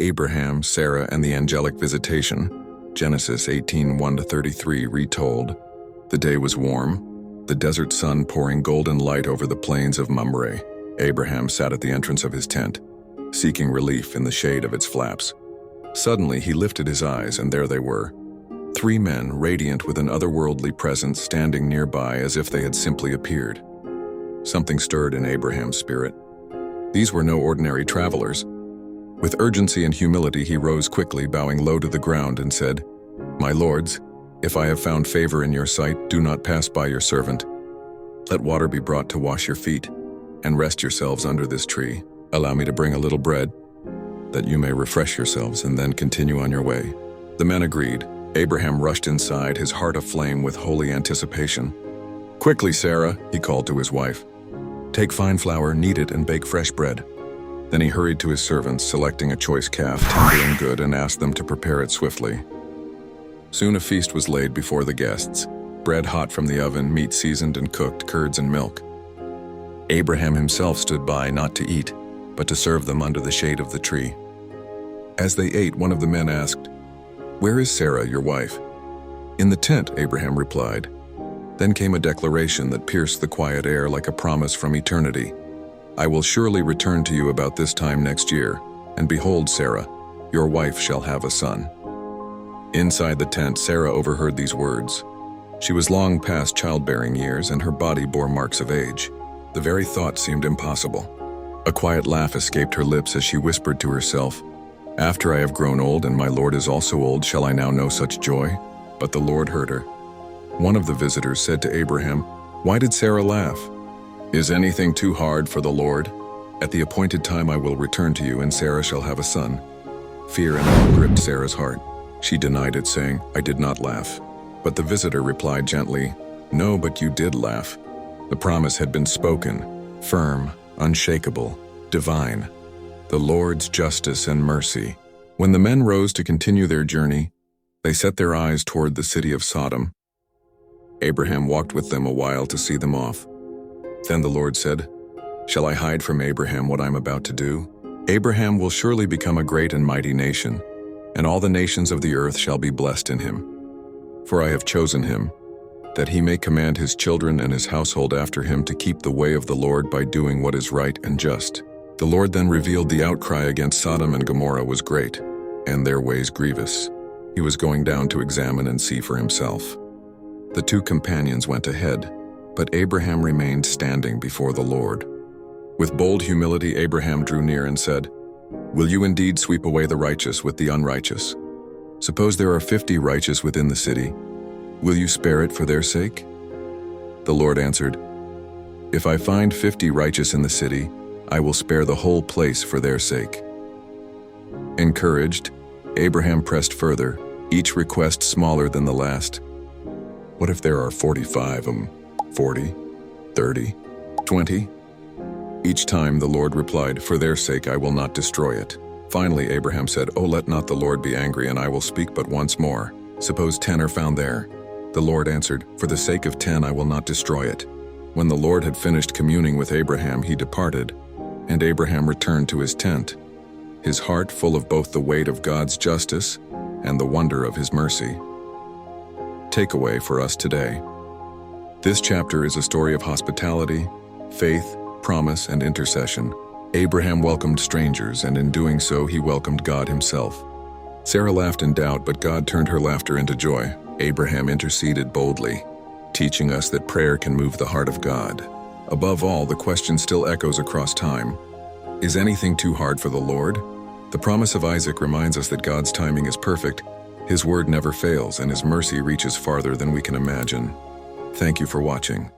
Abraham, Sarah, and the angelic visitation. Genesis 18:1-33 retold. The day was warm, the desert sun pouring golden light over the plains of Mamre. Abraham sat at the entrance of his tent, seeking relief in the shade of its flaps. Suddenly he lifted his eyes, and there they were. 3 men, radiant with an otherworldly presence, standing nearby as if they had simply appeared. Something stirred in Abraham's spirit. These were no ordinary travelers. With urgency and humility he rose quickly, bowing low to the ground, and said, "My lords, if I have found favor in your sight, do not pass by your servant. Let water be brought to wash your feet, and rest yourselves under this tree. Allow me to bring a little bread, that you may refresh yourselves and then continue on your way." The men agreed. Abraham rushed inside, his heart aflame with holy anticipation. "Quickly, Sarah," he called to his wife. "Take fine flour, knead it, and bake fresh bread." Then he hurried to his servants, selecting a choice calf, tender and good, and asked them to prepare it swiftly. Soon a feast was laid before the guests, bread hot from the oven, meat seasoned and cooked, curds and milk. Abraham himself stood by, not to eat, but to serve them under the shade of the tree. As they ate, one of the men asked, "Where is Sarah, your wife?" "In the tent," Abraham replied. Then came a declaration that pierced the quiet air like a promise from eternity. "I will surely return to you about this time next year, and behold, Sarah, your wife shall have a son." Inside the tent, Sarah overheard these words. She was long past childbearing years, and her body bore marks of age. The very thought seemed impossible. A quiet laugh escaped her lips as she whispered to herself, "After I have grown old, and my Lord is also old, shall I now know such joy?" But the Lord heard her. One of the visitors said to Abraham, "Why did Sarah laugh?" "Is anything too hard for the Lord? At the appointed time I will return to you, and Sarah shall have a son." Fear and awe gripped Sarah's heart. She denied it, saying, "I did not laugh." But the visitor replied gently, "No, but you did laugh." The promise had been spoken, firm, unshakable, divine. The Lord's justice and mercy. When the men rose to continue their journey, they set their eyes toward the city of Sodom. Abraham walked with them a while to see them off. Then the Lord said, "Shall I hide from Abraham what I am about to do? Abraham will surely become a great and mighty nation, and all the nations of the earth shall be blessed in him. For I have chosen him, that he may command his children and his household after him to keep the way of the Lord by doing what is right and just." The Lord then revealed the outcry against Sodom and Gomorrah was great, and their ways grievous. He was going down to examine and see for himself. The 2 companions went ahead, but Abraham remained standing before the Lord. With bold humility, Abraham drew near and said, "Will you indeed sweep away the righteous with the unrighteous? Suppose there are 50 righteous within the city. Will you spare it for their sake?" The Lord answered, "If I find 50 righteous in the city, I will spare the whole place for their sake." Encouraged, Abraham pressed further, each request smaller than the last. "What if there are 45, 40, 30, 20? Each time the Lord replied, "For their sake I will not destroy it." Finally Abraham said, "Oh, let not the Lord be angry, and I will speak but once more. Suppose 10 are found there." The Lord answered, "For the sake of 10 I will not destroy it." When the Lord had finished communing with Abraham, he departed, and Abraham returned to his tent, his heart full of both the weight of God's justice and the wonder of his mercy. Takeaway for us today. This chapter is a story of hospitality, faith, promise, and intercession. Abraham welcomed strangers, and in doing so, he welcomed God himself. Sarah laughed in doubt, but God turned her laughter into joy. Abraham interceded boldly, teaching us that prayer can move the heart of God. Above all, the question still echoes across time. Is anything too hard for the Lord? The promise of Isaac reminds us that God's timing is perfect. His word never fails, and his mercy reaches farther than we can imagine. Thank you for watching.